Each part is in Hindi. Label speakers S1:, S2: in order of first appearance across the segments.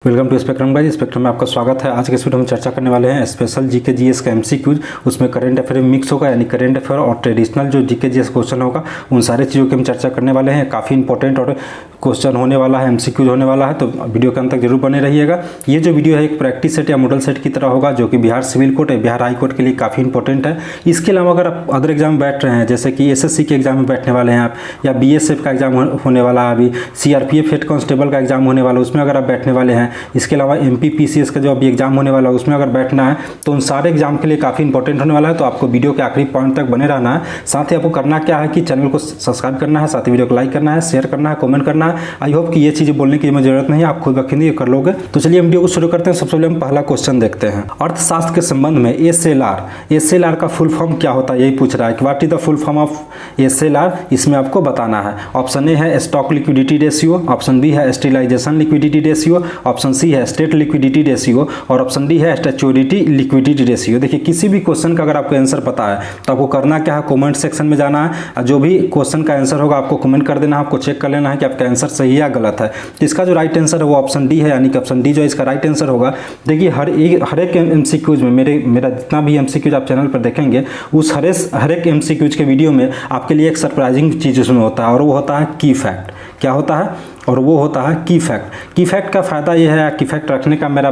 S1: Welcome to spectrum guys. Spectrum में आपका स्वागत है। आज के इस वीडियो में चर्चा करने वाले हैं स्पेशल जीके जीएस का एमसीक्यूज। उसमें करंट अफेयर मिक्स होगा, यानी करंट अफेयर और ट्रेडिशनल जो जीके जीएस क्वेश्चन होगा उन सारे चीज़ों की हम चर्चा करने वाले हैं। काफ़ी इंपॉर्टेंट और क्वेश्चन होने वाला है, एमसीक्यूज होने वाला है, तो वीडियो के अंत तक जरूर बने रहिएगा। ये जो वीडियो है एक प्रैक्टिस सेट या मॉडल सेट की तरह होगा, जो कि बिहार सिविल कोर्ट या बिहार हाई कोर्ट के लिए काफ़ी इंपॉर्टेंट है। इसके अलावा अगर आप अदर एग्जाम में बैठ रहे हैं, जैसे कि एसएससी के एग्जाम में बैठने वाले हैं आप, या बीएसएफ का एग्जाम होने वाला है, अभी सीआरपीएफ हेड कांस्टेबल का एग्जाम होने वाला है, उसमें अगर आप बैठने वाले हैं, इसके अलावा एमपीपीसीएस का जो अभी एग्जाम होने वाला है उसमें अगर बैठना है, तो उन सारे एग्जाम के लिए काफ़ी इंपॉर्टेंट होने वाला है। तो आपको वीडियो के आखिरी पॉइंट तक बने रहना है। साथ ही आपको करना क्या है कि चैनल को सब्सक्राइब करना है, साथ ही वीडियो को लाइक करना है, शेयर करना है, कमेंट करना है। आई होप कि ये चीज़ें बोलने की हमें जरूरत नहीं है, आप खुद रखेंगे ये कर लोगे। तो चलिए हम वीडियो को शुरू करते हैं। सबसे पहले हम पहला क्वेश्चन देखते हैं। अर्थशास्त्र के संबंध में एसएलआर का फुल फॉर्म क्या होता है, यही पूछ रहा है कि what is the full form of SLR, इसमें आपको बताना है। ऑप्शन ए है stock liquidity ratio, option B है stabilization liquidity ratio, option C है स्टेट लिक्विडिटी रेशियो, और ऑप्शन डी है स्टैच्यूरिटी लिक्विडिटी रेशियो। देखिए किसी भी क्वेश्चन का अगर आपको आंसर पता है तो आपको करना क्या है, कमेंट सेक्शन में जाना है, जो भी क्वेश्चन का आंसर होगा आपको कमेंट कर देना है। आपको चेक कर लेना है कि आपका आंसर सही है या गलत है। तो इसका जो राइट आंसर है वो ऑप्शन डी है, यानी कि ऑप्शन डी जो इसका राइट आंसर होगा। देखिए हर एक एमसीक्यूज में मेरा जितना भी एमसीक्यूज आप चैनल पर देखेंगे, उस हर एक एमसीक्यूज के वीडियो में आपके लिए एक सरप्राइजिंग चीज़ उसमें होता है, और वो होता है की फैक्ट। क्या होता है? और वो होता है की फैक्ट। की फैक्ट का फ़ायदा ये है, की फैक्ट रखने का मेरा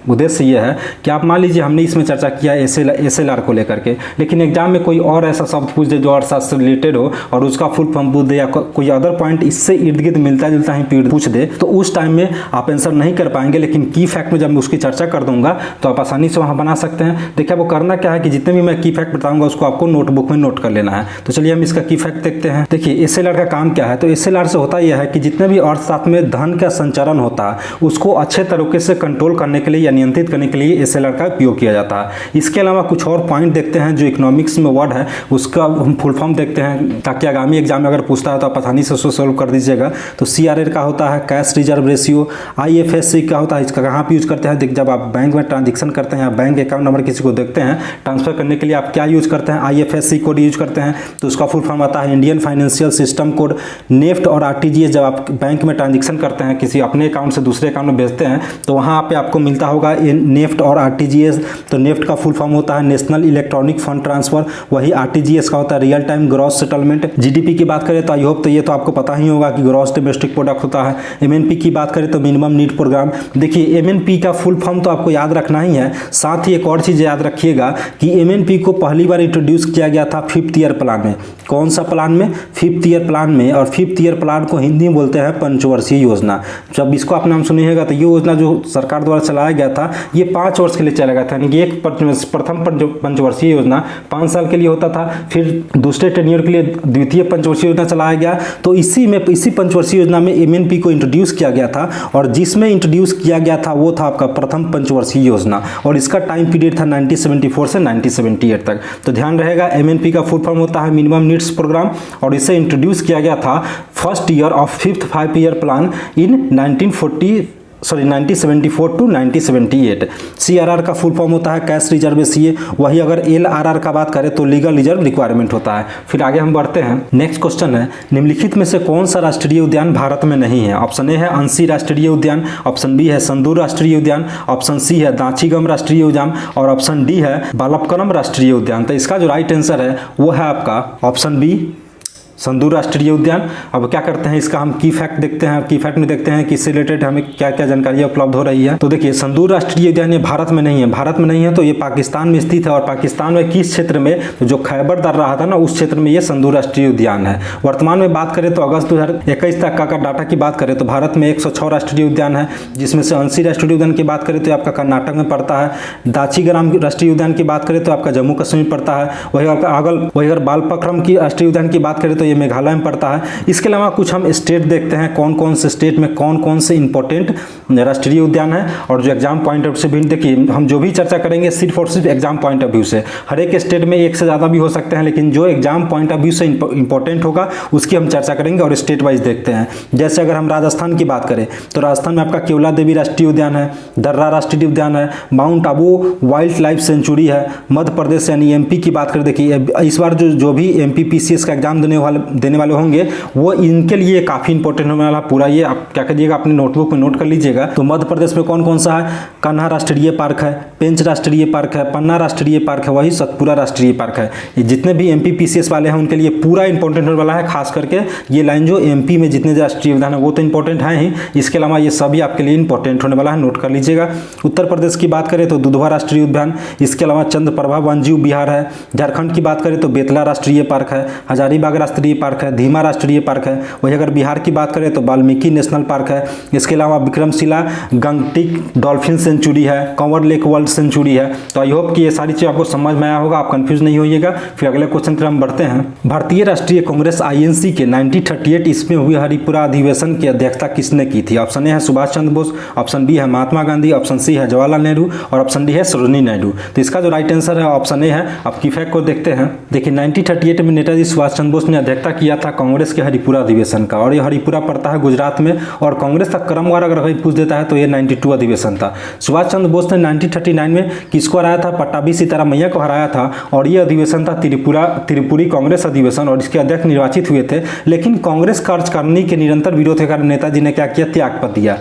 S1: उद्देश्य ये है कि आप मान लीजिए हमने इसमें चर्चा किया एसएलआर को लेकर के, लेकिन एग्जाम में कोई और ऐसा शब्द पूछ दे जो अर्थशास्त्र से रिलेटेड हो और उसका फुल फॉर्म पूछ दे, या कोई अदर पॉइंट इससे इर्द गिर्द मिलता जुलता ही पूछ दे, तो उस टाइम में आप आंसर नहीं कर पाएंगे। लेकिन की फैक्ट में जब मैं उसकी चर्चा कर दूंगा तो आप आसानी से वहाँ बना सकते हैं। देखिए वो करना क्या है कि जितने भी मैं की फैक्ट बताऊंगा उसको आपको नोटबुक में नोट कर लेना है। तो चलिए हम इसका की फैक्ट देखते हैं। देखिए एसएलआर का काम क्या है, तो एसएलआर से होता यह है कि जितने भी अर्थशास्त्र में धन का संचरण होता है उसको अच्छे तरीके से कंट्रोल करने के लिए या नियंत्रित करने के लिए एसएलआर का उपयोग किया जाता है। इसके अलावा कुछ और पॉइंट देखते हैं जो इकोनॉमिक्स में वर्ड है, उसका हम फुल फॉर्म देखते हैं, ताकि आगामी एग्जाम में अगर पूछता है तो आप आसानी से उसको सोल्व कर दीजिएगा। तो सीआरआर का होता है कैश रिजर्व रेशियो, आईएफएससी का होता है, इसका कहाँ पे यूज करते हैं, जब आप बैंक में ट्रांजेक्शन करते हैं या बैंक अकाउंट नंबर किसी को देखते हैं ट्रांसफर करने के लिए, आप क्या यूज करते हैं, आईएफएससी कोड यूज करते हैं, तो उसका फुल फॉर्म आता है Indian financial system code. NEFT और आरटीजीएस, जब आप बैंक में ट्रांजेक्शन करते हैं, किसी अपने अकाउंट से दूसरे अकाउंट में भेजते हैं, तो वहाँ पे आपको मिलता होगा नेफ्ट और आरटीजीएस। तो नेफ्ट का फुल फॉर्म होता है नेशनल इलेक्ट्रॉनिक फंड ट्रांसफर, वही आरटीजीएस का होता है real time gross settlement. GDP की बात करें तो आई होप तो ये तो आपको पता ही होगा कि ग्रॉस डोमेस्टिक प्रोडक्ट होता है। एमएनपी की बात करें तो मिनिमम नीड प्रोग्राम। देखिए एमएनपी का फुल फॉर्म तो आपको याद रखना ही है। साथ ही एक और चीज़ याद रखिएगा कि एमएनपी को पहली बार इंट्रोड्यूस किया गया था 5th ईयर प्लान में। कौन सा प्लान में? 5th ईयर प्लान में। और 5th ईयर प्लान को हिंदी में बोलते हैं पंचवर्षीय योजना। जब इसको आप नाम सुनिएगा तो ये योजना जो सरकार द्वारा चलाया गया था ये 5 वर्ष के लिए चला गया था, यानी कि एक प्रथम पंचवर्षीय योजना 5 साल के लिए होता था, फिर दूसरे टेन्योर के लिए द्वितीय पंचवर्षीय योजना चलाया गया। तो इसी पंचवर्षीय योजना में एमएनपी को इंट्रोड्यूस किया गया था, और जिसमें इंट्रोड्यूस किया गया था वो था आपका प्रथम पंचवर्षीय योजना, और इसका टाइम पीरियड था 1974 से 1978 तक। तो ध्यान रहेगा एमएनपी का फुल फॉर्म होता है मिनिमम नीड्स प्रोग्राम, और इसे इंट्रोड्यूस किया गया था first year of 5th 5 year plan in 1974 to 1978। CRR का फुल फॉर्म होता है कैश रिजर्व रेशियो, वही अगर एलआरआर का बात करें तो लीगल रिजर्व रिक्वायरमेंट होता है। फिर आगे हम बढ़ते हैं। नेक्स्ट क्वेश्चन है निम्नलिखित में से कौन सा राष्ट्रीय उद्यान भारत में नहीं है? ऑप्शन ए है अंशी राष्ट्रीय उद्यान, ऑप्शन बी है संदूर राष्ट्रीय उद्यान, ऑप्शन सी है दांचीगम राष्ट्रीय उद्यान, और ऑप्शन डी है बालपक्रम राष्ट्रीय उद्यान। तो इसका जो राइट आंसर है वो है आपका ऑप्शन बी संदूर राष्ट्रीय उद्यान। अब क्या करते हैं, इसका हम की फैक्ट देखते हैं। की फैक्ट में देखते हैं कि इससे रिलेटेड हमें क्या क्या जानकारियाँ उपलब्ध हो रही है। तो देखिए संदूर राष्ट्रीय उद्यान ये भारत में नहीं है। भारत में नहीं है तो ये पाकिस्तान में स्थित है, और पाकिस्तान में किस क्षेत्र में, तो जो खैबर दर रहा था ना उस क्षेत्र में ये संदूर राष्ट्रीय उद्यान है। वर्तमान में बात करें तो अगस्त 2021 तक का डाटा की बात करें तो भारत में 106 राष्ट्रीय उद्यान है, जिसमें से अंशी राष्ट्रीय उद्यान की बात करें तो आपका कर्नाटक में पड़ता है। दाचीग्राम राष्ट्रीय उद्यान की बात करें तो आपका जम्मू कश्मीर पड़ता है। वही अगर बालपक्रम की राष्ट्रीय उद्यान की बात करें तो ये मेघालय में पड़ता है। इसके अलावा कुछ हम स्टेट देखते हैं, कौन कौन से स्टेट में कौन कौन से इंपॉर्टेंट राष्ट्रीय उद्यान है, और जो एग्जाम पॉइंट ऑफ व्यू से भी देखिए हम जो भी चर्चा करेंगे सिर्फ और सिर्फ एग्जाम पॉइंट ऑफ व्यू से। हर एक स्टेट में एक से ज़्यादा भी हो सकते हैं, लेकिन जो एग्जाम पॉइंट ऑफ व्यू से इंपॉर्टेंट होगा उसकी हम चर्चा करेंगे और स्टेट वाइज देखते हैं। जैसे अगर हम राजस्थान की बात करें तो राजस्थान में आपका केवला देवी राष्ट्रीय उद्यान है, दर्रा राष्ट्रीय उद्यान है, mount Abu wild life sanctuary है। मध्य प्रदेश यानी एमपी की बात करें, देखिए इस बार जो भी एमपीपीसीएस का एग्जाम देने वाले देने वाले होंगे वो इनके लिए काफ़ी इंपॉर्टेंट होने वाला। पूरा ये आप क्या करिएगा, अपने नोटबुक में नोट कर लीजिएगा। तो मध्य प्रदेश में कौन कौन सा है? कान्हा राष्ट्रीय पार्क है, पेंच राष्ट्रीय पार्क है, पन्ना राष्ट्रीय पार्क है, वही सतपुरा राष्ट्रीय पार्क है। ये जितने भी MP PCS वाले हैं उनके लिए पूरा इंपॉर्टेंट होने वाला है। खास करके ये लाइन जो MP में जितने राष्ट्रीय उद्यान है वो तो इंपॉर्टेंट है ही, इसके अलावा ये सभी आपके लिए इंपॉर्टेंट होने वाला है, नोट कर लीजिएगा। उत्तर प्रदेश की बात करें तो दुधवा राष्ट्रीय उद्यान, इसके अलावा चंद्रप्रभा वन्यजीव विहार है। झारखंड की बात करें तो बेतला राष्ट्रीय पार्क है, हजारीबाग राष्ट्रीय पार्क है, धीमा राष्ट्रीय पार्क है। वही अगर बिहार की बात करें तो वाल्मीकि नेशनल पार्क है। इसके अलावा विक्रमशिला गंगटिक डॉल्फिन सेंचुरी है, कंवर लेक वर्ल्ड सेंचुरी है। तो आई होप कि ये सारी चीज़ आपको समझ में आया होगा, आप कंफ्यूज नहीं होइएगा। फिर अगले क्वेश्चन पर हम बढ़ते हैं। भारतीय राष्ट्रीय कांग्रेस INC के 1938 ईस्वी में हुए हरिपुरा अधिवेशन की अध्यक्षता किसने की थी? ऑप्शन ए है सुभाष चंद्र बोस, ऑप्शन बी है महात्मा गांधी, ऑप्शन सी है जवाहरलाल नेहरू और ऑप्शन डी है सरोजिनी नायडू। तो इसका जो राइट आंसर है ऑप्शन ए है। अब की फैक्ट को देखते हैं। देखिए 1938 में नेताजी सुभाष चंद्र बोस ने अध्यक्षता किया था कांग्रेस के हरिपुरा अधिवेशन का, और ये हरिपुरा पड़ता है गुजरात में। और कांग्रेस का क्रमवार अगर कोई पूछ देता है तो ये 92 अधिवेशन था। सुभाष चंद्र बोस ने 1939 में किसको हराया था? पट्टाभी सीताराम मैया को हराया था, और ये अधिवेशन था त्रिपुरी कांग्रेस अधिवेशन, और इसके अध्यक्ष निर्वाचित हुए थे। लेकिन कांग्रेस कार्यकारिणी के निरंतर विरोध के कारण नेताजी ने क्या किया?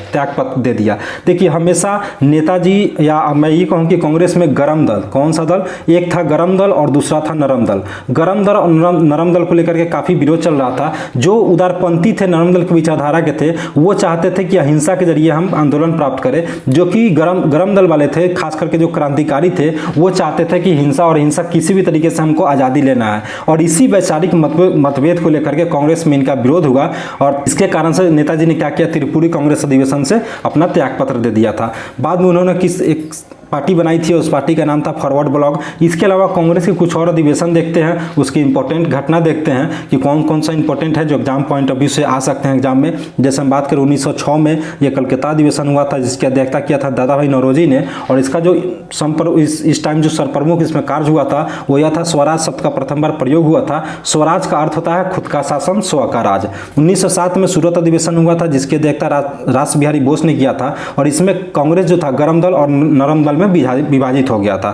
S1: त्यागपत्र दे दिया। देखिए हमेशा नेताजी, या मैं ये कहूँ कि कांग्रेस में गरम दल, कौन सा दल? एक था गरम दल और दूसरा था नरम दल। गरम दल और नरम दल को लेकर के काफी विरोध चल रहा था। जो उदारपंथी थे, नरम दल की विचारधारा के थे, वो चाहते थे कि अहिंसा के जरिए हम आंदोलन प्राप्त करें। जो कि गरम दल वाले थे, खास करके जो क्रांतिकारी थे, वो चाहते थे कि हिंसा और हिंसा किसी भी तरीके से हमको आज़ादी लेना है। और इसी वैचारिक मतभेद को लेकर के कांग्रेस में इनका विरोध हुआ, और इसके कारण से नेताजी ने क्या किया? त्रिपुरी कांग्रेस अधिवेशन से अपना त्यागपत्र दे दिया था। बाद में उन्होंने एक पार्टी बनाई थी, उस पार्टी का नाम था फॉरवर्ड ब्लॉक। इसके अलावा कांग्रेस के कुछ और अधिवेशन देखते हैं, उसकी इंपॉर्टेंट घटना देखते हैं कि कौन कौन सा इंपॉर्टेंट है जो एग्जाम पॉइंट ऑफ व्यू से आ सकते हैं एग्जाम में। जैसे हम बात करें 1906 में ये कलकत्ता अधिवेशन हुआ था, जिसकी अध्यक्षता किया था दादा भाई नौरोजी ने। और इसका जो इस टाइम जो सरप्रमुख इसमें कार्य हुआ था वो यह था, स्वराज शब्द का प्रथम बार प्रयोग हुआ था। स्वराज का अर्थ होता है खुद का शासन, स्व का राज। 1907 में सूरत अधिवेशन हुआ था, जिसकी अध्यक्षता रास बिहारी बोस ने किया था, और इसमें कांग्रेस जो था गरम दल और नरम दल में विभाजित हो गया था।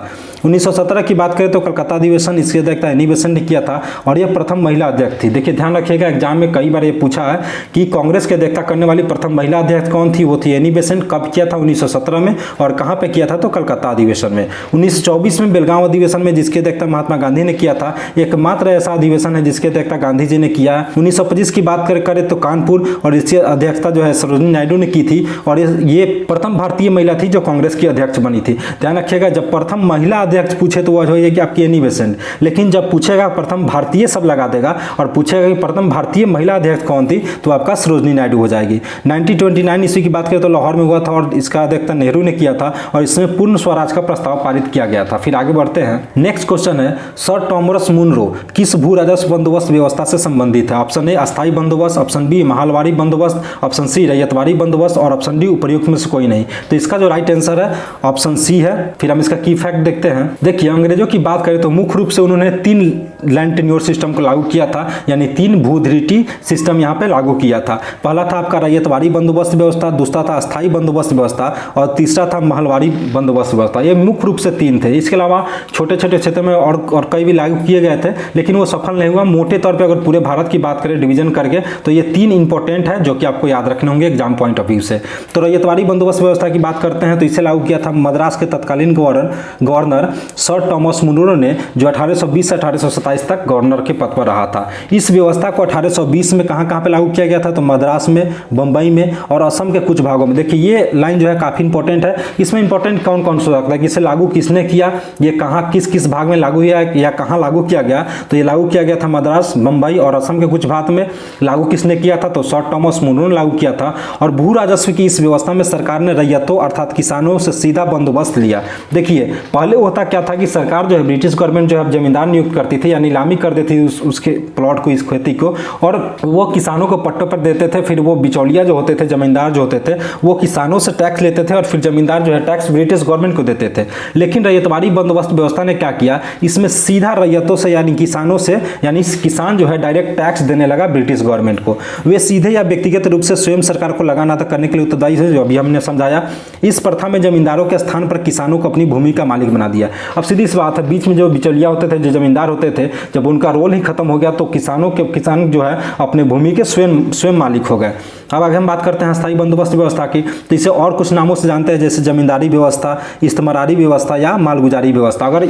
S1: 1917 की बात करें तो कलकत्ता अधिवेशन, इसकी अध्यक्षता एनी बेसेंट ने किया था, और यह प्रथम महिला अध्यक्ष थी। देखिए ध्यान रखिएगा, एग्जाम में कई बार ये पूछा है कि कांग्रेस की अध्यक्षता करने वाली प्रथम महिला अध्यक्ष कौन थी? वो थी एनी बेसेंट। कब किया था? 1917 में। और कहां पे किया था? तो कलकत्ता अधिवेशन में। 1924 में बेलगांव अधिवेशन में, जिसकी अध्यक्षता महात्मा गांधी ने किया था। एकमात्र ऐसा अधिवेशन है जिसकी अध्यक्षता गांधी जी ने किया है। 1925 की बात करें तो कानपुर, और इसकी अध्यक्षता जो है सरोजिनी नायडू ने की थी, और ये प्रथम भारतीय महिला थी जो कांग्रेस की अध्यक्ष बनी थी। ध्यान रखिएगा, जब प्रथम महिला अध्यक्ष पूछे तो वह हो कि आपकी एनी बेसेंट, लेकिन जब पूछेगा प्रथम भारतीय सब लगा देगा, और पूछेगा कि प्रथम भारतीय महिला अध्यक्ष कौन थी, तो आपका सरोजिनी नायडू हो जाएगी। 1929 ईस्वी की बात करें तो लाहौर में हुआ था, और इसका अध्यक्षता नेहरू ने किया था, और इसमें पूर्ण स्वराज का प्रस्ताव पारित किया गया था। फिर आगे बढ़ते हैं। नेक्स्ट क्वेश्चन है, सर टॉमरस मुनरो किस भू राजस्व बंदोबस्त व्यवस्था से संबंधित है? ऑप्शन ए अस्थायी बंदोबस्त, ऑप्शन बी महलवारी बंदोबस्त, ऑप्शन सी रैयतवाड़ी बंदोबस्त, और ऑप्शन डी उपर्युक्त में से कोई नहीं। तो इसका जो राइट आंसर है ऑप्शन सी है। फिर हम इसका की फैक्ट देखते हैं। देखिए अंग्रेजों की बात करें तो मुख्य रूप से उन्होंने 3 लैंड टेन्योर सिस्टम को लागू किया था, यानी 3 भूधृति सिस्टम यहाँ पे लागू किया था। पहला था आपका रैयतवाड़ी बंदोबस्त व्यवस्था, दूसरा था अस्थायी बंदोबस्त व्यवस्था, और तीसरा था महलवाड़ी बंदोबस्त व्यवस्था। ये मुख्य रूप से 3 थे। इसके अलावा छोटे छोटे क्षेत्रों में और कई भी लागू किए गए थे, लेकिन वो सफल नहीं हुआ। मोटे तौर पर अगर पूरे भारत की बात करें डिवीजन करके, तो ये 3 इंपॉर्टेंट है जो कि आपको याद रखने होंगे एग्जाम पॉइंट ऑफ व्यू से। तो रैयतवाड़ी बंदोबस्त व्यवस्था की बात करते हैं तो इसे लागू किया था मद्रास के तत्कालीन गवर्नर सर टॉमस मुनरो ने, जो 1820 से 1827 तक गवर्नर के पद पर रहा था। इस व्यवस्था को 1820 में कहां पे लागू किया गया था? तो मद्रास में, बंबई में और असम के कुछ भागों में। देखिए ये लाइन जो है काफी इंपॉर्टेंट है। इसमें इंपॉर्टेंट कौन कौन सा लगता है कि इसे लागू किसने किया, ये कहां किस भाग में लागू हुआ या कहां लागू किया गया? तो ये लागू किया गया था मद्रास, बंबई और असम के कुछ भाग में। लागू किसने किया था? तो सर टॉमस मुनरो ने लागू किया था। और भू राजस्व की इस व्यवस्था में सरकार ने रैयतों अर्थात किसानों से सीधा बंदोबस्त लिया। देखिए पहले होता क्या था कि सरकार जो है, ब्रिटिश गवर्नमेंट जो है जमींदार नियुक्त करती थी या नीलामी कर देती थी उसके प्लॉट को, इस खेती को, और वो किसानों को पट्टों पर देते थे। फिर वो बिचौलिया जो होते थे, जमींदार जो होते थे, वो किसानों से टैक्स लेते थे, और फिर जमींदार जो है टैक्स ब्रिटिश गवर्नमेंट को देते थे। लेकिन रैयतवाड़ी बंदोबस्त व्यवस्था ने क्या किया? इसमें सीधा रैयतों से यानी किसानों से, यानी किसान जो है डायरेक्ट टैक्स देने लगा ब्रिटिश गवर्नमेंट को। वे सीधे या व्यक्तिगत रूप से स्वयं सरकार को लगाना था करने के लिए उत्तरदायी है, जो अभी हमने समझाया। इस प्रथा में जमींदारों के स्थान पर किसानों को अपनी भूमि का मालिक बना दिया। है। अब सीधी सी बात है, बीच में जो बिचौलिया होते थे, जो जमींदार होते थे, जब उनका रोल ही खत्म हो गया तो किसान जो है अपने भूमि के स्वयं मालिक हो गए। अब आगे हम बात करते हैं स्थायी बंदोबस्त व्यवस्था की, तो इसे और कुछ नामों से जानते हैं, जैसे जमींदारी व्यवस्था, इस्तेमारी व्यवस्था या मालगुजारी व्यवस्था। अगर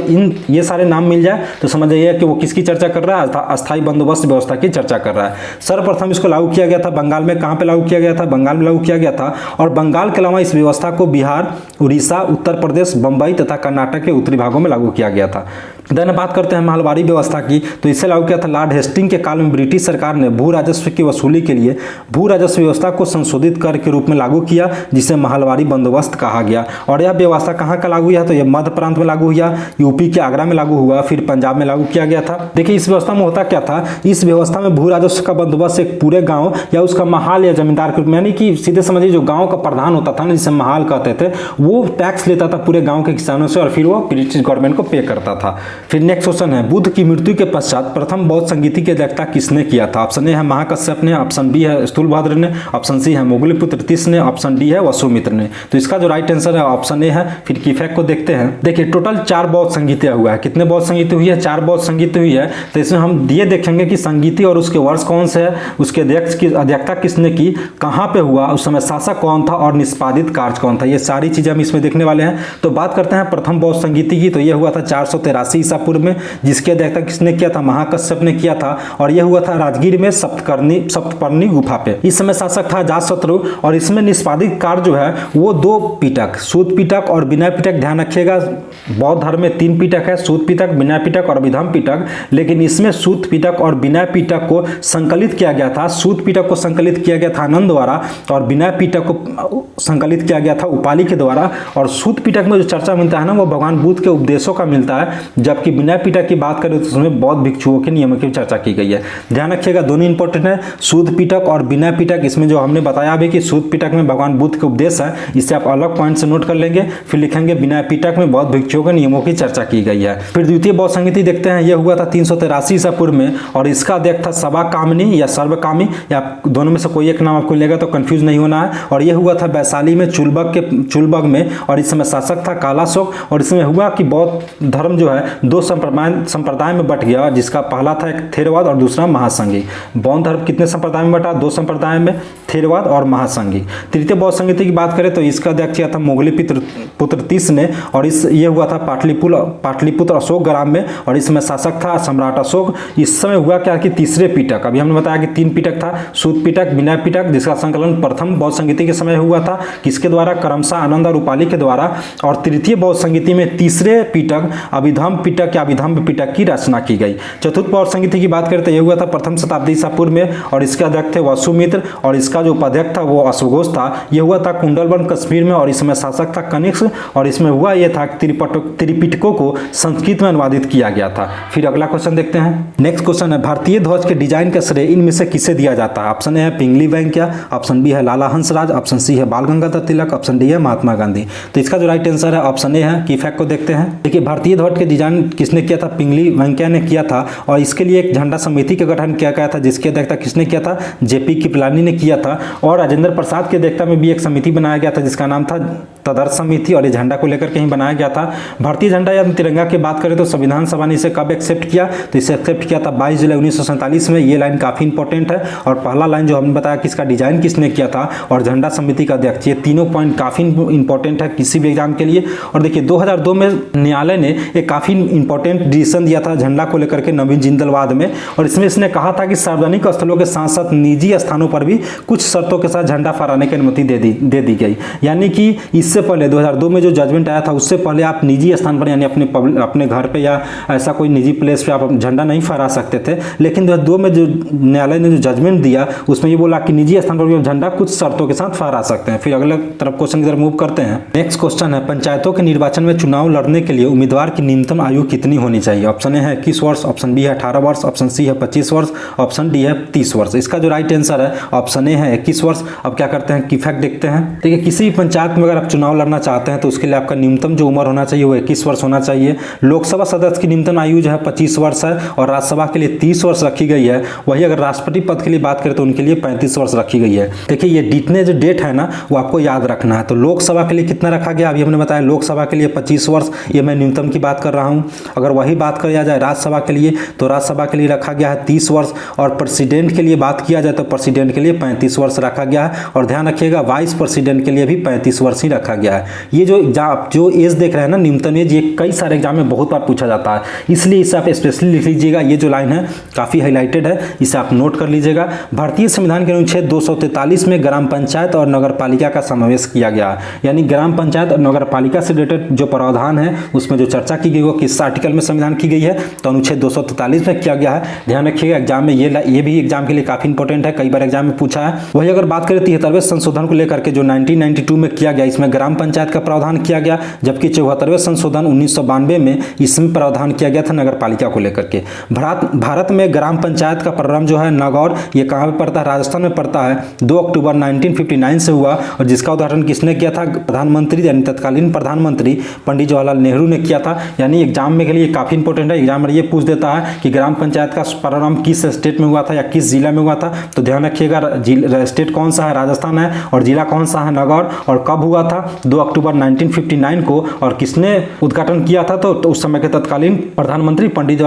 S1: ये सारे नाम मिल जाए तो समझ जाइए कि वो किसकी चर्चा कर रहा है, अस्थायी बंदोबस्त व्यवस्था की चर्चा कर रहा है। सर्वप्रथम इसको लागू किया गया था बंगाल में। कहाँ पे लागू किया गया था? बंगाल में लागू किया गया था। और बंगाल के अलावा इस व्यवस्था को बिहार, उड़ीसा, उत्तर प्रदेश, बंबई तथा कर्नाटक के उत्तरी भागों में लागू किया गया था। देन बात करते हैं महलबारी व्यवस्था की, तो इसे लागू किया था लॉर्ड हेस्टिंग के काल में। ब्रिटिश सरकार ने भू राजस्व की वसूली के लिए भू राजस्व व्यवस्था को संशोधित कर के रूप में लागू किया, जिसे महलबारी बंदोबस्त कहा गया। और यह व्यवस्था कहाँ का लागू हुआ? तो यह मध्य प्रांत में लागू हुआ, यूपी के आगरा में लागू हुआ, फिर पंजाब में लागू किया गया था। देखिए इस व्यवस्था में होता क्या था, इस व्यवस्था में भू राजस्व का बंदोबस्त एक पूरे गाँव या उसका महाल या जमींदार के रूप में, यानी कि सीधे समझिए जो गाँव का प्रधान होता था ना, जिसे महाल कहते थे, वो टैक्स लेता था पूरे गाँव के किसानों से और फिर वो ब्रिटिश गवर्नमेंट को पे करता था। फिर नेक्स्ट क्वेश्चन है, बुद्ध की मृत्यु के पश्चात प्रथम बौद्ध संगीति की अध्यक्षता किसने किया था? ऑप्शन ए है महाकश्यप ने, ऑप्शन बी है स्थूलभद्र ने, ऑप्शन सी है मोगलीपुत्र तीस ने, ऑप्शन डी है वसुमित्र ने। तो इसका जो राइट आंसर है ऑप्शन ए है। फिर की फैक्ट को देखते हैं। देखिए टोटल 4 बौद्ध संगीतियां हुआ है। कितने बौद्ध संगीति हुई है? 4 बौद्ध संगीति हुई है। तो इसमें हम ये देखेंगे कि संगीति और उसके वर्ष कौन से है, उसके अध्यक्ष की अध्यक्षता किसने की, कहाँ पे हुआ, उस समय शासक कौन था और निष्पादित कार्य कौन था, ये सारी चीजें हम इसमें देखने वाले हैं। तो बात करते हैं प्रथम बौद्ध संगीति की, तो यह हुआ था 483 ईसा पूर्व में, जिसकी अध्यक्षता किसने किया था? महाकश्यप ने किया था। और यह हुआ था राजगीर में सप्तपर्णी गुफा पे। इस समय शासक था अजातशत्रु और इसमें निष्पादित कार्य जो है वो 2 पिटक, सूत पिटक और विनय पिटक। ध्यान रखिएगा बौद्ध धर्म में 3 पिटक है, सूत पिटक, विनय पिटक और अभिधम पिटक। लेकिन इसमें सूत पिटक और विनय पिटक को संकलित किया गया था। सूत पिटक को संकलित किया गया था आनंद द्वारा और विनय पिटक को संकलित किया गया था उपाली के द्वारा। और सूत पिटक में जो चर्चा मिलता है ना, वो भगवान बुद्ध के उपदेशों का मिलता है, जबकि विनय पिटक की बात करें तो उसमें बौद्ध भिक्षुओं के नियमों की चर्चा की गई है। ध्यान रखिएगा दोनों इंपॉर्टेंट है, सूत पिटक और विनय पिटक। इसमें जो हमने बताया भी कि सूत पिटक में भगवान बुद्ध के उपदेश है, इसे आप अलग पॉइंट से नोट कर लेंगे। फिर लिखेंगे विनय पिटक में बौद्ध भिक्षुओं के नियमों की चर्चा की गई है। फिर द्वितीय बौद्ध संगीति देखते हैं, यह हुआ था 383 ईसा पूर्व में और इसका अध्यक्ष था सभाकामिनी या सर्वकामी, या दोनों में से कोई एक नाम आपको लेगा तो कंफ्यूज नहीं होना है। और यह हुआ था वैशाली में चुलबग में और इस समय शासक था कालाशोक। और इसमें हुआ कि बौद्ध धर्म जो है 2 संप्रदाय में बट गया, जिसका पहला था एक थेरवाद और दूसरा महासंघी। बौद्ध धर्म कितने संप्रदाय में बटा? 2 संप्रदाय में, थेरवाद और महासंघी। तृतीय बौद्ध संगीति की बात करें तो इसका अध्यक्ष किया था मोगलीपुत्र तीस ने और ये हुआ था पाटलिपुत्र अशोक ग्राम में और इसमें शासक था सम्राट अशोक। इस समय हुआ क्या कि तीसरे पिटक, अभी हमने बताया कि 3 पिटक था, सूत पिटक, विनय पिटक, जिसका संकलन प्रथम बौद्ध संगीति के समय हुआ था, किसके द्वारा? क्रमशः आनंद और उपाली के द्वारा। और तृतीय बौद्ध संगीति में तीसरे पिटक अभिधम पिटक या अभिधम्ब पिटक की रचना की गई। चतुर्थ बौद्ध संगीति की बात करें तो यह हुआ था प्रथम शताब्दी ईसा पूर्व में और इसके अध्यक्ष थे वसुमित्र और इसका जो उपाध्यक्ष था वो अश्वघोष था। यह हुआ था कुंडलवन कश्मीर में और इसमें शासक था कनिष्क और इसमें हुआ यह था त्रिपिटकों को संस्कृत में अनुवादित किया गया था। फिर अगला क्वेश्चन देखते हैं। नेक्स्ट क्वेश्चन है, भारतीय ध्वज के डिजाइन का श्रेय इनमें से किसे दिया जाता है? ऑप्शन ए है पिंगली वेंकैया, ऑप्शन बी है लाला हंसराज, ऑप्शन सी है बाल गंगाधर तिलक, ऑप्शन डी है महात्मा गांधी। तो इसका जो राइट आंसर है ऑप्शन ए है। की फैक्ट को देखते हैं। देखिए भारतीय ध्वज के डिजाइन किसने किया था? पिंगली वेंकैया ने किया था और इसके लिए एक झंडा समिति का गठन किया गया था, जिसकी अध्यक्षता किसने किया था? जेपी कृपलानी ने किया था। और राजेंद्र प्रसाद की अध्यक्षता में भी एक समिति बनाया गया था जिसका नाम था तदर्थ समिति और ये झंडा को लेकर कहीं बनाया गया था। भारतीय झंडा या तिरंगा की बात करें तो संविधान सभा ने इसे कब एक्सेप्ट किया? तो इसे एक्सेप्ट किया था 22 जुलाई 1947 में। ये लाइन काफी इंपॉर्टेंट है और पहला लाइन जो हमने बताया कि इसका डिजाइन किसने किया था और झंडा समिति का अध्यक्ष, ये तीनों पॉइंट काफी इंपॉर्टेंट है किसी भी एग्जाम के लिए। और देखिए 2002 में न्यायालय ने एक काफी इंपॉर्टेंट डिसीजन दिया था झंडा को लेकर के नवीन जिंदलवाद में और इसमें इसने कहा था कि सार्वजनिक स्थलों के साथ साथ निजी स्थानों पर भी कुछ शर्तों के साथ झंडा फहराने की अनुमति दे दी गई। यानी कि इससे पहले 2002 में जो जजमेंट आया था उससे पहले आप निजी स्थान पर यानी अपने घर पे या ऐसा कोई निजी प्लेस पे आप झंडा नहीं फहरा सकते थे। लेकिन 2002 में जो न्यायालय ने जो जजमेंट दिया उसमें ये बोला कि निजी स्थान पर भी झंडा कुछ शर्तों के साथ फहरा सकते हैं। फिर अगले तरफ क्वेश्चन की तरफ मूव करते हैं। नेक्स्ट क्वेश्चन है, पंचायतों के निर्वाचन में चुनाव लड़ने के लिए उम्मीदवार की न्यूनतम आयु कितनी होनी चाहिए? ऑप्शन ए है 21 वर्ष, ऑप्शन बी है 18 वर्ष, ऑप्शन सी है 25 वर्ष, ऑप्शन डी है 30 वर्ष। इसका जो राइट आंसर है ऑप्शन ए है हैं 21 वर्ष। अब क्या करते हैं, की फैक्ट देखते हैं। देखिए, किसी भी पंचायत में अगर आप चुनाव लड़ना चाहते हैं तो उसके लिए आपका न्यूनतम जो उम्र होना चाहिए वो 21 वर्ष होना चाहिए। लोकसभा सदस्य की न्यूनतम आयु जो है 25 वर्ष है और राज्यसभा के लिए 30 वर्ष रखी गई है। वही अगर राष्ट्रपति पद के लिए बात करें तो उनके लिए 35 वर्ष रखी गई है। देखिए, ये जितने जो डेट है ना वो आपको याद रखना है। तो लोकसभा के लिए कितना रखा गया, अभी हमने बताया लोकसभा के लिए 25 वर्ष, ये मैं न्यूनतम की बात कर रहा हूँ। अगर वही बात किया जाए राज्यसभा के लिए तो राज्यसभा के लिए रखा गया है 30 वर्ष और प्रेसिडेंट के लिए बात किया जाए तो प्रेसिडेंट के लिए 35 वर्ष रखा गया है। और ध्यान रखिएगा, वाइस प्रेसिडेंट के लिए भी 35 वर्ष ही रखा गया है। ये जो एज देख रहे हैं ना, न्यूनतम एज, ये कई सारे एग्जाम में बहुत बार पूछा जाता है, इसलिए इसे आप स्पेशली लिख लीजिएगा। ये जो लाइन है काफ़ी हाईलाइटेड है, इसे आप नोट कर लीजिएगा। भारतीय संविधान के अनुच्छेद 243 में ग्राम पंचायत और नगर पालिका का समावेश किया गया है। यानी ग्राम पंचायत और नगर पालिका से रिलेटेड जो प्रावधान है उसमें जो चर्चा की गई वो किस आर्टिकल में संविधान की गई है, तो अनुच्छेद 243 में किया गया है। ध्यान रखिएगा, एग्जाम में ये भी एग्जाम के लिए काफी इंपॉर्टेंट है, कई बार एग्जाम में पूछा है। वही अगर बात करें 73वें संशोधन को लेकर के जो 1992 में किया गया, इसमें ग्राम पंचायत का प्रावधान किया गया, जबकि 74वें संशोधन 1992 में इसमें प्रावधान किया गया था नगर पालिका को लेकर के। भारत में ग्राम पंचायत का प्रारंभ जो है नागौर, ये कहाँ पे पड़ता है, राजस्थान में पड़ता है, 2 अक्टूबर 1959 से हुआ। और जिसका उदाहरण किसने किया था, प्रधानमंत्री यानी तत्कालीन प्रधानमंत्री पंडित जवाहरलाल नेहरू ने किया था। यानी एग्जाम में के लिए काफी इंपॉर्टेंट है। एग्जाम में ये पूछ देता है कि ग्राम पंचायत का प्रारंभ किस स्टेट में हुआ था या किस जिला में हुआ था, तो ध्यान रखिएगा स्टेट कौन सा है, राजस्थान है, और जिला कौन सा है, नागौर। और कब हुआ था, 2 अक्टूबर 1959 को। और किसने उद्घाटन किया था, तो उस समय के तत्कालीन प्रधानमंत्री पंडित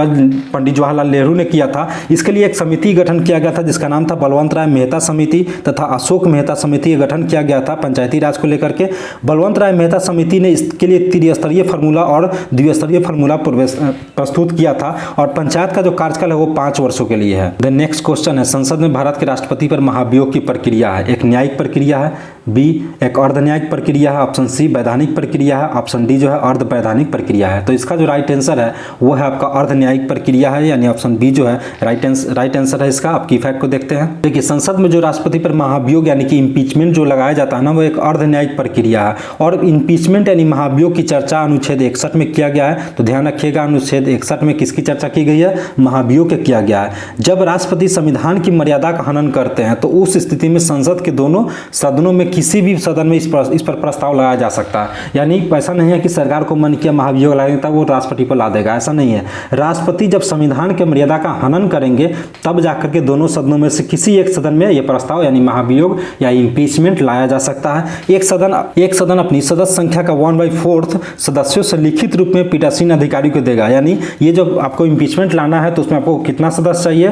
S1: जवाहरलाल नेहरू ने किया था। इसके लिए एक समिति गठन किया गया था जिसका नाम था बलवंत राय मेहता समिति तथा अशोक मेहता समिति का गठन किया गया था पंचायती राज को लेकर के। बलवंत राय मेहता समिति ने इसके लिए त्रिस्तरीय फार्मूला और द्विस्तरीय फार्मूला प्रस्तुत किया था। और पंचायत का जो कार्यकाल है वो 5 वर्षों के लिए है। द नेक्स्ट क्वेश्चन है, संसद में भारत के राष्ट्रपति पर महाभियोग की प्रक्रिया है, एक न्यायिक प्रक्रिया है, बी एक अर्धन्यायिक प्रक्रिया है, ऑप्शन सी वैधानिक प्रक्रिया है, ऑप्शन डी जो है अर्ध वैधानिक प्रक्रिया है। तो इसका जो राइट आंसर है वो है आपका अर्धन्यायिक प्रक्रिया है, यानी ऑप्शन बी जो है राइट आंसर है इसका। आपकी फैक्ट को देखते हैं। देखिए, संसद में जो राष्ट्रपति पर महाभियोग यानी कि इम्पीचमेंट जो लगाया जाता है ना, वो एक अर्धन्यायिक प्रक्रिया है। और इम्पीचमेंट यानी महाभियोग की चर्चा अनुच्छेद 61 में किया गया है। तो ध्यान रखिएगा, अनुच्छेद 61 में किसकी चर्चा की गई है, महाभियोग के किया गया है। जब राष्ट्रपति संविधान की मर्यादा का हनन करते हैं तो उस स्थिति में संसद के दोनों सदनों में किसी भी सदन में इस पर प्रस्ताव लगाया जा सकता है। यानी ऐसा नहीं है कि सरकार को मन किया महाभियोग लगाएंगे तब वो राष्ट्रपति पर ला देगा, ऐसा नहीं है। राष्ट्रपति जब संविधान के मर्यादा का हनन करेंगे तब जाकर के दोनों सदनों में से किसी एक सदन में यह प्रस्ताव यानी महाभियोग या इम्पीचमेंट लाया जा सकता है। एक सदन अपनी सदस्य संख्या का 1/4 सदस्यों से लिखित रूप में पीठासीन अधिकारी को देगा। यानी ये जब आपको इम्पीचमेंट लाना है तो उसमें आपको कितना सदस्य चाहिए,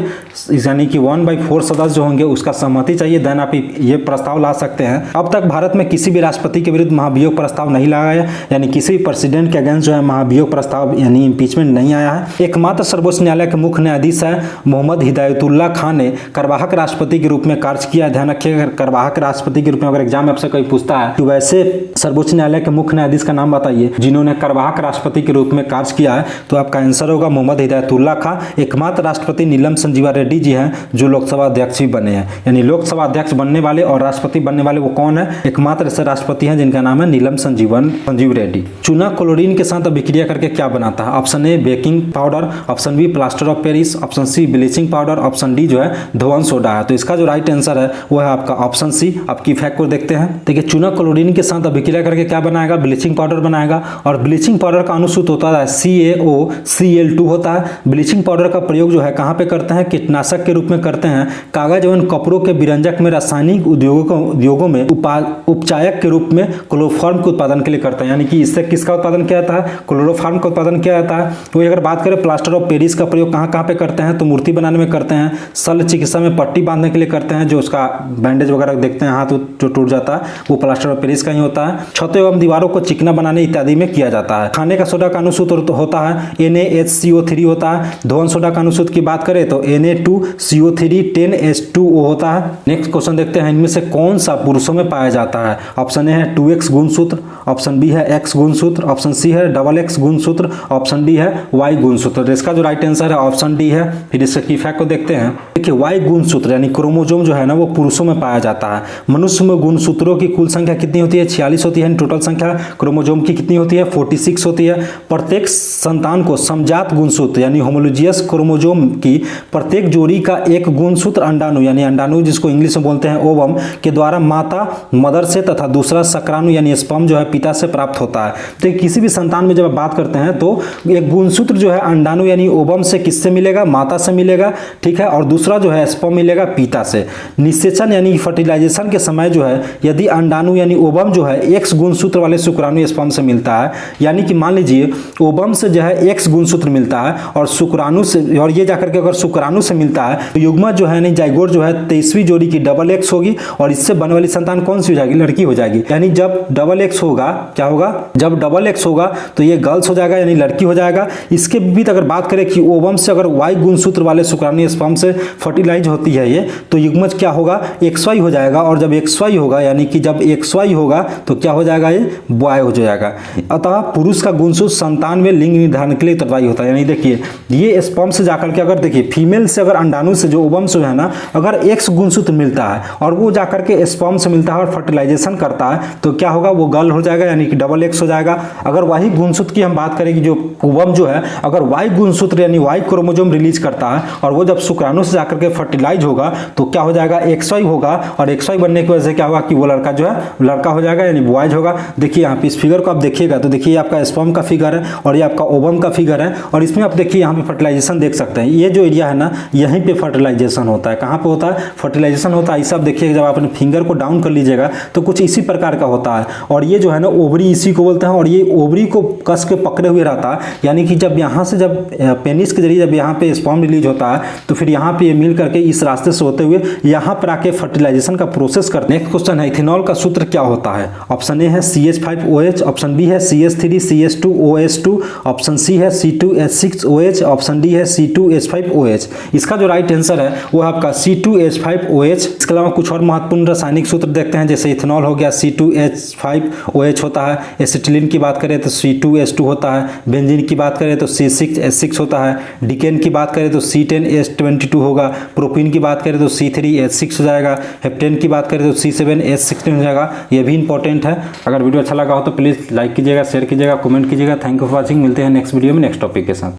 S1: यानी कि 1/4 सदस्य जो होंगे उसका सहमति चाहिए, देन आप ये प्रस्ताव ला सकते हैं। अब तक भारत में किसी भी राष्ट्रपति के विरुद्ध महाभियोग प्रस्ताव नहीं लगाया, यानी किसी भी प्रेसिडेंट के अगेंस्ट जो है महाभियोग प्रस्ताव यानी इम्पीचमेंट नहीं आया है। एकमात्र सर्वोच्च न्यायालय के मुख्य न्यायाधीश है मोहम्मद हिदायतुल्लाह खान ने कार्यवाहक राष्ट्रपति के रूप में कार्य किया। ध्यान रखिएगा, कार्यवाहक राष्ट्रपति के रूप में अगर एग्जाम में आपसे कोई पूछता है तो वैसे सर्वोच्च न्यायालय के मुख्य न्यायाधीश का नाम बताइए जिन्होंने कार्यवाहक राष्ट्रपति के रूप में कार्य किया है, तो आपका आंसर होगा मोहम्मद हिदायतुल्लाह खान। एकमात्र राष्ट्रपति नीलम संजीवा रेड्डी जी हैं जो लोकसभा अध्यक्ष भी बने हैं। यानी लोकसभा अध्यक्ष बनने वाले और राष्ट्रपति बनने वाले वो कौन है, एकमात्र ऐसे राष्ट्रपति हैं जिनका नाम है नीलम संजीव रेड्डी। चूना क्लोरीन के साथ अभिक्रिया करके क्या बनाता है, option A baking powder, option B plaster of Paris, option C bleaching powder, option D जो है धोवन सोडा है। तो इसका जो राइट आंसर है वो है आपका ऑप्शन सी। आपकी फैक्ट को देखते हैं। देखिए, चूना क्लोरीन के साथ अभिक्रिया करके क्या बनाएगा, ब्लीचिंग पाउडर बनाएगा। और ब्लीचिंग पाउडर का अनुसूत्र होता है CaOCl2 होता है। ब्लीचिंग पाउडर का प्रयोग जो है कहाँ पे करते हैं, कीटनाशक के रूप में करते हैं। कागज एवं कपड़ों के विरंजक में, रासायनिक उद्योगों में उपचायक के रूप में क्लोरोफॉर्म के उत्पादन के लिए करते हैं। यानी कि इससे किसका उत्पादन किया जाता है, क्लोरोफॉर्म का उत्पादन किया जाता है। तो अगर बात करें प्लास्टर ऑफ पेरिस का प्रयोग कहाँ पे करते हैं, तो मूर्ति बनाने में करते हैं, शल्य चिकित्सा में पट्टी बांधने के लिए करते हैं, जो उसका बैंडेज वगैरह देखते हैं हाथ जो टूट जाता है वो प्लास्टर ऑफ पेरिस का ही होता है। छतों एवं दीवारों को चिकना बनाने इत्यादि में किया जाता है। खाने का सोडा का अनुसूत्र होता है NaHCO3 होता है। धोवन सोडा का अनुसूत्र की बात करें तो Na2CO3 10H2O होता है। नेक्स्ट क्वेश्चन देखते हैं, इनमें से कौन सा पुरुषों में पाया जाता है। ऑप्शन ए है 2x गुणसूत्र, ऑप्शन बी है x गुणसूत्र, ऑप्शन सी है XX गुणसूत्र, ऑप्शन डी है Y गुणसूत्र। इसका जो राइट आंसर है ऑप्शन डी है। फिर इसके की फैक्ट को देखते हैं। देखिए, Y गुणसूत्र यानी क्रोमोसोम जो है ना वो पुरुषों में पाया जाता है। मनुष्य में गुणसूत्रों की कुल संख्या कितनी होती है, 46 होती है। टोटल संख्या क्रोमोसोम की कितनी होती है, 46 होती है। प्रत्येक संतान को समजात गुणसूत्र यानी होमोलोजियस क्रोमोसोम की प्रत्येक जोड़ी का एक गुणसूत्र अंडाणु यानी अंडाणु जिसको इंग्लिश में बोलते हैं ओवम, के द्वारा माता मदर से तथा दूसरा शुक्राणु यानी स्पर्म जो है पिता से प्राप्त होता है। तो किसी भी संतान में जब आप बात करते हैं तो एक गुणसूत्र जो है अंडाणु यानी ओवम से किससे मिलेगा, माता से मिलेगा, ठीक है, और दूसरा जो है स्पर्म मिलेगा पिता से। निषेचन यानी फर्टिलाइजेशन के समय जो है यदि अंडाणु यानी ओवम जो है एक्स गुणसूत्र वाले शुक्राणु स्पर्म से मिलता है, यानी कि मान लीजिए ओवम से जो है एक्स गुणसूत्र मिलता है और शुक्राणु से, और ये जाकर के अगर शुक्राणु से मिलता है तो युग्मज जो है यानी जाइगोट जो है 23वीं जोड़ी की डबल एक्स होगी और इससे बनने वाली संतान कौन सी हो जाएगी, लड़की हो जाएगी। यानी जब डबल एक्स होगा, क्या होगा, जब डबल एक्स होगा तो ये गर्ल्स हो जाएगा यानी लड़की हो जाएगा। इसके विपरीत अगर बात करें कि ओवम से अगर वाई गुणसूत्र वाले शुक्राणु स्पर्म से फर्टिलाइज होती है ये, तो युग्मज क्या होगा, XY हो जाएगा, और जब XY होगा यानी कि जब XY होगा तो क्या हो जाएगा, ये बॉय हो जाएगा। अतः पुरुष का गुणसूत्र संतान में लिंग निर्धारण के लिए उत्तरदायी होता है। यानी देखिए ये स्पर्म से जाकर के अगर देखिए फीमेल से अगर अंडाणु से जो ओवम से है ना, अगर एक्स गुणसूत्र मिलता है और वो जाकर के स्पर्म से मिलता है और फर्टिलाइजेशन करता है तो क्या होगा, वो गर्ल हो जाएगा यानी कि डबल एक्स हो जाएगा। अगर वही गुणसूत्र की हम बात करें कि जो ओवम जो है अगर वाई गुणसूत्र यानी वाई क्रोमोसोम रिलीज करता है और वो जब शुक्राणु से जाकर के फर्टिलाइज होगा तो क्या हो जाएगा, XY होगा, और XY बनने की वजह से क्या होगा कि वो लड़का जो है लड़का हो जाएगा यानी बॉयज होगा। देखिए यहाँ पे इस फिगर को आप देखिएगा तो देखिए आपका स्पर्म का फिगर है और ये आपका ओवम का फिगर है, और इसमें आप देखिए यहाँ पे फर्टिलाइजेशन देख सकते हैं। ये जो एरिया है ना यहीं पे फर्टिलाइजेशन होता है। कहाँ पे होता है, फर्टिलाइजेशन होता है। इसे आप देखिए जब आप अपने फिंगर को डाउन कर लीजिएगा तो कुछ इसी प्रकार का होता है, और ये जो है ना ओवरी इसी को बोलते हैं, और ये ओवरी को कस के पकड़े हुए रहता है। यानी कि जब यहाँ से जब पेनिस के जरिए जब यहाँ पे स्पर्म रिलीज होता है तो फिर यहाँ पे ये मिल करके इस रास्ते से होते हुए यहाँ पर आके फर्टिलाइजेशन का प्रोसेस करते हैं। नेक्स्ट क्वेश्चन है इथेनॉल का सूत्र क्या होता है। ऑप्शन ए है CH5OH, ऑप्शन बी है CH3 CH2OH2, ऑप्शन सी है C2H6OH, ऑप्शन डी है C2H5OH। इसका जो राइट आंसर है वो है आपका C2H5OH। इसके अलावा कुछ और महत्वपूर्ण रासायनिक सूत्र देखते हैं, जैसे इथेनॉल हो गया C2H5OH होता है, एसिटिलीन की बात करें तो C2H2 होता है, बेंजीन की बात करें तो C6H6 होता है, डिकेन की बात करें तो C10H22 होगा, प्रोपीन की बात करें तो C3H6 हो जाएगा, हेप्टेन की बात करें तो C7H16 हो जाएगा। ये भी इंपॉर्टेंट है। अगर वीडियो अच्छा लगा हो तो प्लीज़ लाइक कीजिएगा, शेयर कीजिएगा, कमेंट कीजिएगा। Thank you for watching. मिलते हैं नेक्स्ट वीडियो में नेक्स्ट टॉपिक के साथ।